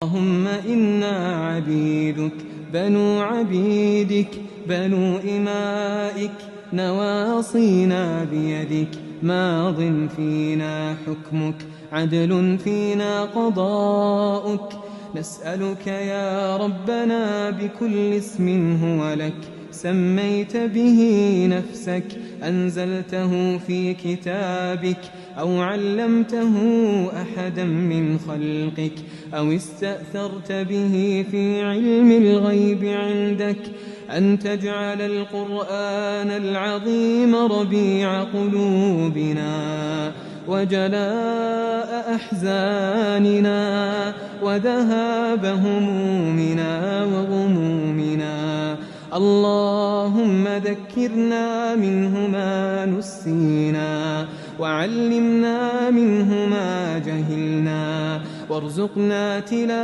اللهم إنا عبيدك بنو عبيدك بنو إمائك نواصينا بيدك ماض فينا حكمك عدل فينا قضاؤك نسألك يا ربنا بكل اسم هو لك سميت به نفسك أنزلته في كتابك أو علمته أحدا من خلقك أو استأثرت به في علم الغيب عندك أن تجعل القرآن العظيم ربيع قلوبنا وجلاء أحزاننا وذهاب همومنا وغمومنا. اللهم ذكرنا منه ما نسينا وعلمنا منه ما جهلنا وارزقنا تلاوته